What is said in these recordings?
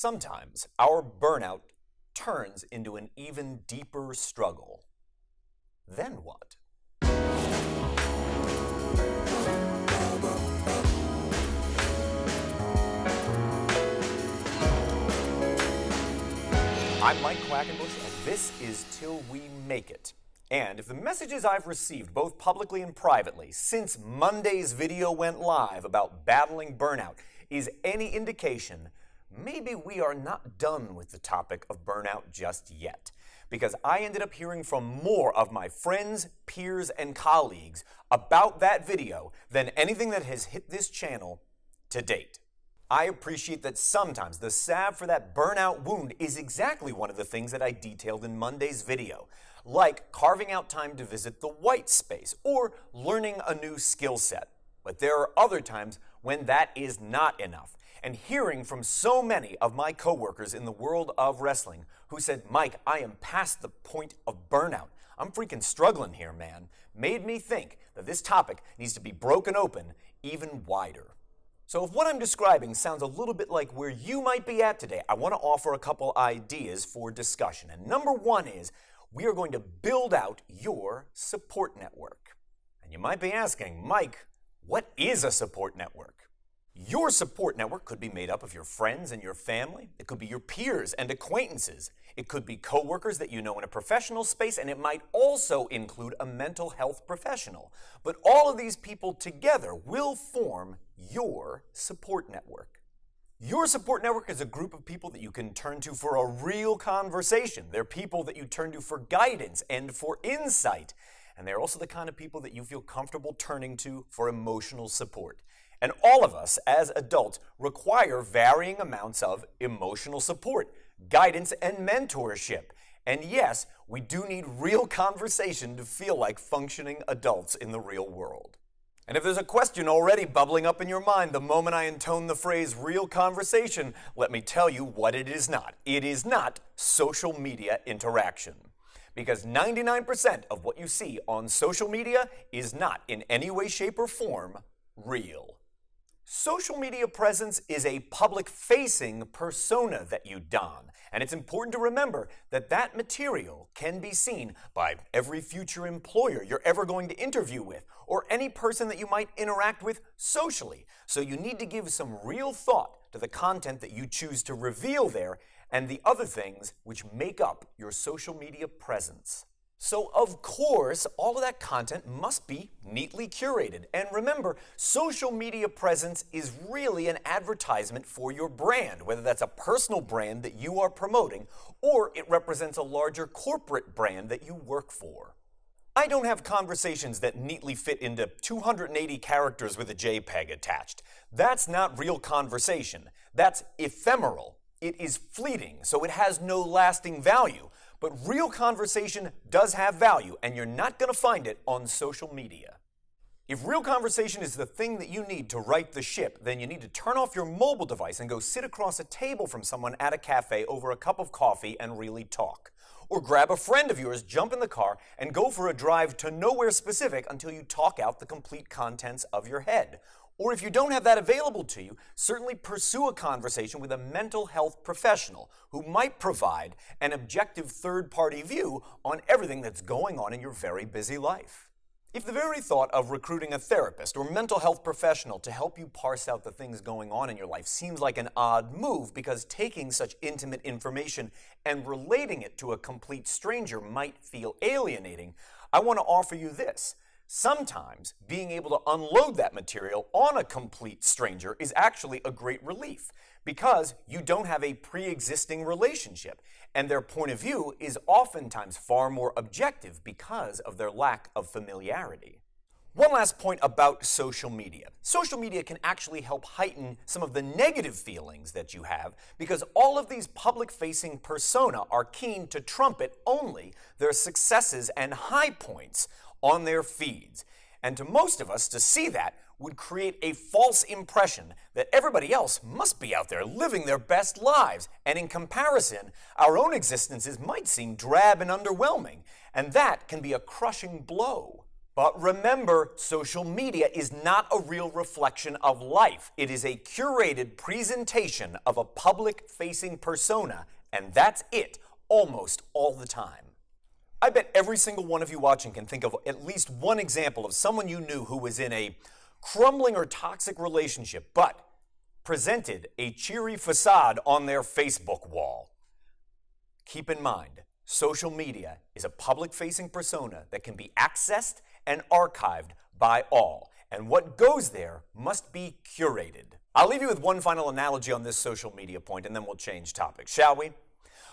Sometimes our burnout turns into an even deeper struggle. Then what? I'm Mike Quackenbush, and this is Till We Make It. And if the messages I've received, both publicly and privately, since Monday's video went live about battling burnout is any indication, maybe we are not done with the topic of burnout just yet. Because I ended up hearing from more of my friends, peers, and colleagues about that video than anything that has hit this channel to date. I appreciate that sometimes the salve for that burnout wound is exactly one of the things that I detailed in Monday's video, like carving out time to visit the white space or learning a new skill set. But there are other times when that is not enough. And hearing from so many of my coworkers in the world of wrestling who said, Mike, I am past the point of burnout. I'm freaking struggling here, man, made me think that this topic needs to be broken open even wider. So if what I'm describing sounds a little bit like where you might be at today, I want to offer a couple ideas for discussion. And number one is we are going to build out your support network. And you might be asking, Mike, what is a support network? Your support network could be made up of your friends and your family. It could be your peers and acquaintances. It could be coworkers that you know in a professional space, and it might also include a mental health professional. But all of these people together will form your support network. Your support network is a group of people that you can turn to for a real conversation. They're people that you turn to for guidance and for insight. And they're also the kind of people that you feel comfortable turning to for emotional support. And all of us, as adults, require varying amounts of emotional support, guidance, and mentorship. And yes, we do need real conversation to feel like functioning adults in the real world. And if there's a question already bubbling up in your mind the moment I intone the phrase real conversation, let me tell you what it is not. It is not social media interaction. Because 99% of what you see on social media is not in any way, shape, or form real. Social media presence is a public-facing persona that you don, and it's important to remember that that material can be seen by every future employer you're ever going to interview with, or any person that you might interact with socially. So you need to give some real thought to the content that you choose to reveal there and the other things which make up your social media presence. So, of course, all of that content must be neatly curated. And remember, social media presence is really an advertisement for your brand, whether that's a personal brand that you are promoting or it represents a larger corporate brand that you work for. I don't have conversations that neatly fit into 280 characters with a JPEG attached. That's not real conversation. That's ephemeral. It is fleeting, so it has no lasting value. But real conversation does have value, and you're not going to find it on social media. If real conversation is the thing that you need to right the ship, then you need to turn off your mobile device and go sit across a table from someone at a cafe over a cup of coffee and really talk. Or grab a friend of yours, jump in the car, and go for a drive to nowhere specific until you talk out the complete contents of your head. Or if you don't have that available to you, certainly pursue a conversation with a mental health professional who might provide an objective third-party view on everything that's going on in your very busy life. If the very thought of recruiting a therapist or mental health professional to help you parse out the things going on in your life seems like an odd move because taking such intimate information and relating it to a complete stranger might feel alienating, I want to offer you this. Sometimes being able to unload that material on a complete stranger is actually a great relief because you don't have a pre-existing relationship, and their point of view is oftentimes far more objective because of their lack of familiarity. One last point about social media. Social media can actually help heighten some of the negative feelings that you have because all of these public-facing persona are keen to trumpet only their successes and high points on their feeds. And to most of us, to see that would create a false impression that everybody else must be out there living their best lives. And in comparison, our own existences might seem drab and underwhelming. And that can be a crushing blow. But remember, social media is not a real reflection of life. It is a curated presentation of a public-facing persona, and that's it almost all the time. I bet every single one of you watching can think of at least one example of someone you knew who was in a crumbling or toxic relationship, but presented a cheery facade on their Facebook wall. Keep in mind, social media is a public-facing persona that can be accessed and archived by all, and what goes there must be curated. I'll leave you with one final analogy on this social media point, and then we'll change topics, shall we?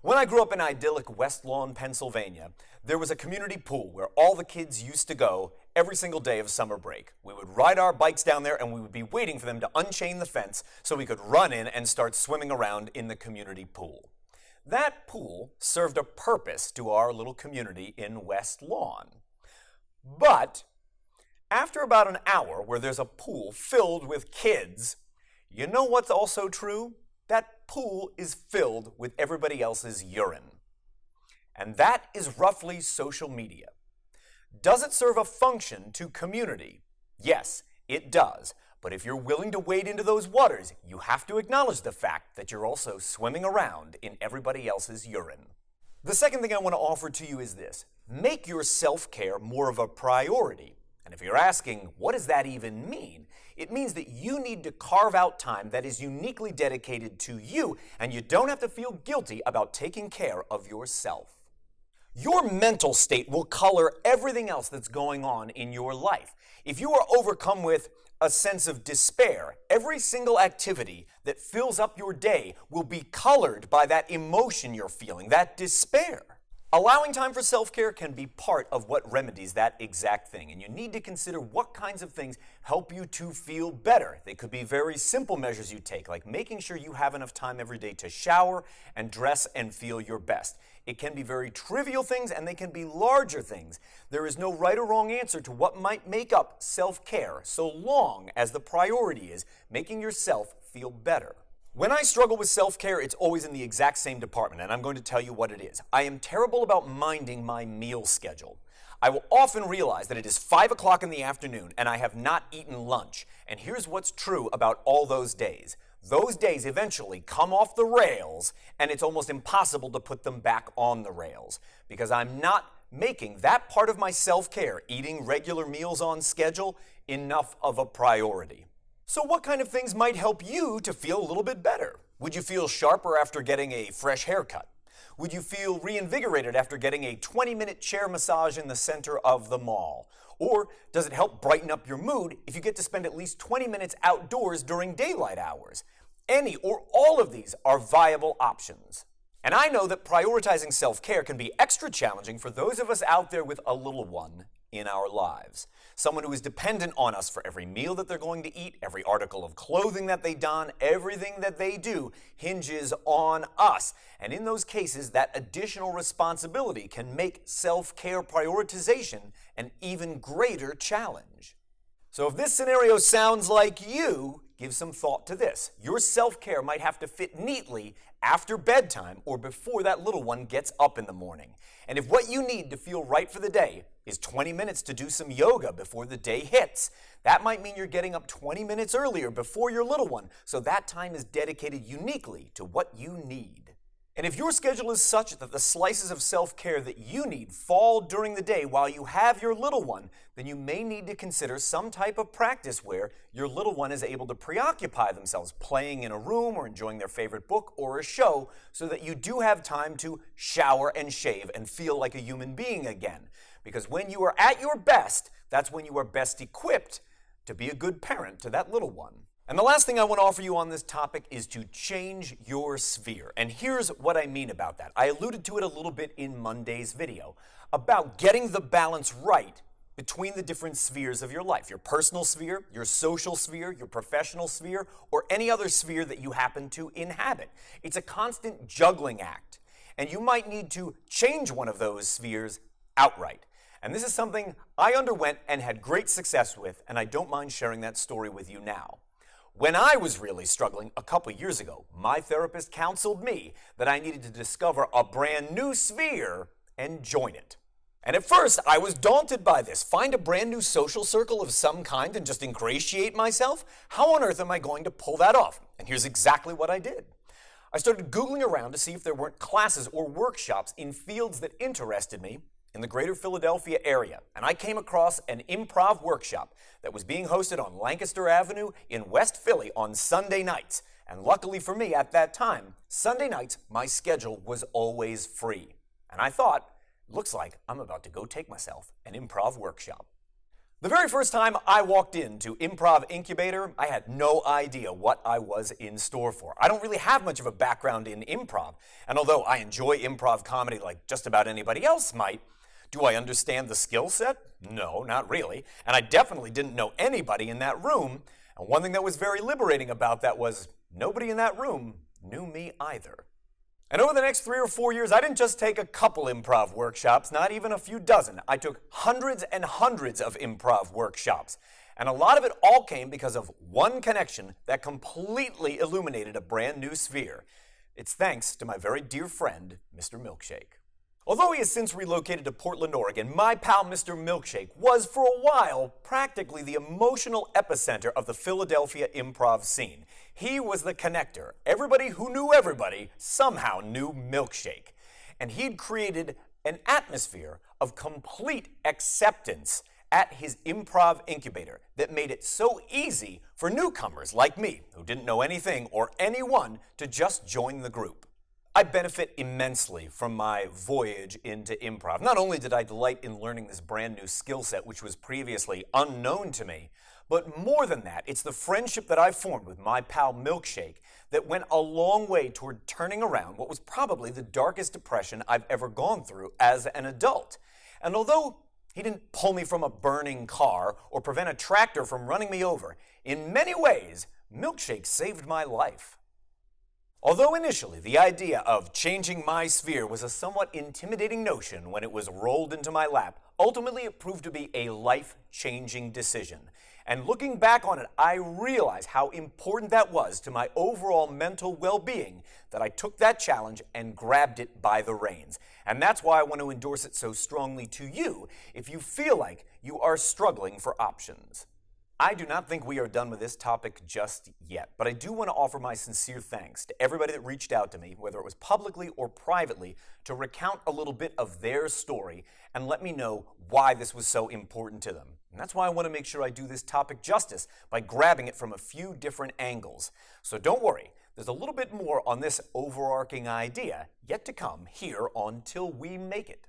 When I grew up in idyllic West Lawn, Pennsylvania, there was a community pool where all the kids used to go every single day of summer break. We would ride our bikes down there and we would be waiting for them to unchain the fence so we could run in and start swimming around in the community pool. That pool served a purpose to our little community in West Lawn. But after about an hour where there's a pool filled with kids, you know what's also true? That pool is filled with everybody else's urine. And that is roughly social media. Does it serve a function to community? Yes, it does. But if you're willing to wade into those waters, you have to acknowledge the fact that you're also swimming around in everybody else's urine. The second thing I want to offer to you is this. Make your self-care more of a priority. And if you're asking, what does that even mean? It means that you need to carve out time that is uniquely dedicated to you, and you don't have to feel guilty about taking care of yourself. Your mental state will color everything else that's going on in your life. If you are overcome with a sense of despair, every single activity that fills up your day will be colored by that emotion you're feeling, that despair. Allowing time for self-care can be part of what remedies that exact thing, and you need to consider what kinds of things help you to feel better. They could be very simple measures you take, like making sure you have enough time every day to shower and dress and feel your best. It can be very trivial things, and they can be larger things. There is no right or wrong answer to what might make up self-care, so long as the priority is making yourself feel better. When I struggle with self-care, it's always in the exact same department, and I'm going to tell you what it is. I am terrible about minding my meal schedule. I will often realize that it is 5 o'clock in the afternoon and I have not eaten lunch. And here's what's true about all those days. Those days eventually come off the rails, and it's almost impossible to put them back on the rails because I'm not making that part of my self-care, eating regular meals on schedule, enough of a priority. So what kind of things might help you to feel a little bit better? Would you feel sharper after getting a fresh haircut? Would you feel reinvigorated after getting a 20-minute chair massage in the center of the mall? Or does it help brighten up your mood if you get to spend at least 20 minutes outdoors during daylight hours? Any or all of these are viable options. And I know that prioritizing self-care can be extra challenging for those of us out there with a little one in our lives. Someone who is dependent on us for every meal that they're going to eat, every article of clothing that they don, everything that they do hinges on us. And in those cases, that additional responsibility can make self-care prioritization an even greater challenge. So if this scenario sounds like you, give some thought to this. Your self-care might have to fit neatly after bedtime or before that little one gets up in the morning. And if what you need to feel right for the day is 20 minutes to do some yoga before the day hits, that might mean you're getting up 20 minutes earlier before your little one, so that time is dedicated uniquely to what you need. And if your schedule is such that the slices of self-care that you need fall during the day while you have your little one, then you may need to consider some type of practice where your little one is able to preoccupy themselves playing in a room or enjoying their favorite book or a show so that you do have time to shower and shave and feel like a human being again. Because when you are at your best, that's when you are best equipped to be a good parent to that little one. And the last thing I want to offer you on this topic is to change your sphere. And here's what I mean about that. I alluded to it a little bit in Monday's video about getting the balance right between the different spheres of your life. Your personal sphere, your social sphere, your professional sphere, or any other sphere that you happen to inhabit. It's a constant juggling act. And you might need to change one of those spheres outright. And this is something I underwent and had great success with, and I don't mind sharing that story with you now. When I was really struggling a couple years ago, my therapist counseled me that I needed to discover a brand new sphere and join it. And at first, I was daunted by this. Find a brand new social circle of some kind and just ingratiate myself? How on earth am I going to pull that off? And here's exactly what I did. I started Googling around to see if there weren't classes or workshops in fields that interested me in the greater Philadelphia area. And I came across an improv workshop that was being hosted on Lancaster Avenue in West Philly on Sunday nights. And luckily for me, at that time, Sunday nights, my schedule was always free. And I thought, looks like I'm about to go take myself an improv workshop. The very first time I walked into Improv Incubator, I had no idea what I was in store for. I don't really have much of a background in improv, and although I enjoy improv comedy like just about anybody else might, do I understand the skill set? No, not really, and I definitely didn't know anybody in that room, and one thing that was very liberating about that was nobody in that room knew me either. And over the next 3 or 4 years, I didn't just take a couple improv workshops, not even a few dozen. I took hundreds and hundreds of improv workshops. And a lot of it all came because of one connection that completely illuminated a brand new sphere. It's thanks to my very dear friend, Mr. Milkshake. Although he has since relocated to Portland, Oregon, my pal Mr. Milkshake was for a while practically the emotional epicenter of the Philadelphia improv scene. He was the connector. Everybody who knew everybody somehow knew Milkshake. And he'd created an atmosphere of complete acceptance at his improv incubator that made it so easy for newcomers like me, who didn't know anything or anyone, to just join the group. I benefit immensely from my voyage into improv. Not only did I delight in learning this brand new skill set, which was previously unknown to me, but more than that, it's the friendship that I formed with my pal Milkshake that went a long way toward turning around what was probably the darkest depression I've ever gone through as an adult. And although he didn't pull me from a burning car or prevent a tractor from running me over, in many ways, Milkshake saved my life. Although initially the idea of changing my sphere was a somewhat intimidating notion when it was rolled into my lap, ultimately it proved to be a life-changing decision. And looking back on it, I realize how important that was to my overall mental well-being that I took that challenge and grabbed it by the reins. And that's why I want to endorse it so strongly to you if you feel like you are struggling for options. I do not think we are done with this topic just yet, but I do want to offer my sincere thanks to everybody that reached out to me, whether it was publicly or privately, to recount a little bit of their story and let me know why this was so important to them. And that's why I want to make sure I do this topic justice by grabbing it from a few different angles. So don't worry, there's a little bit more on this overarching idea yet to come here on Till We Make It.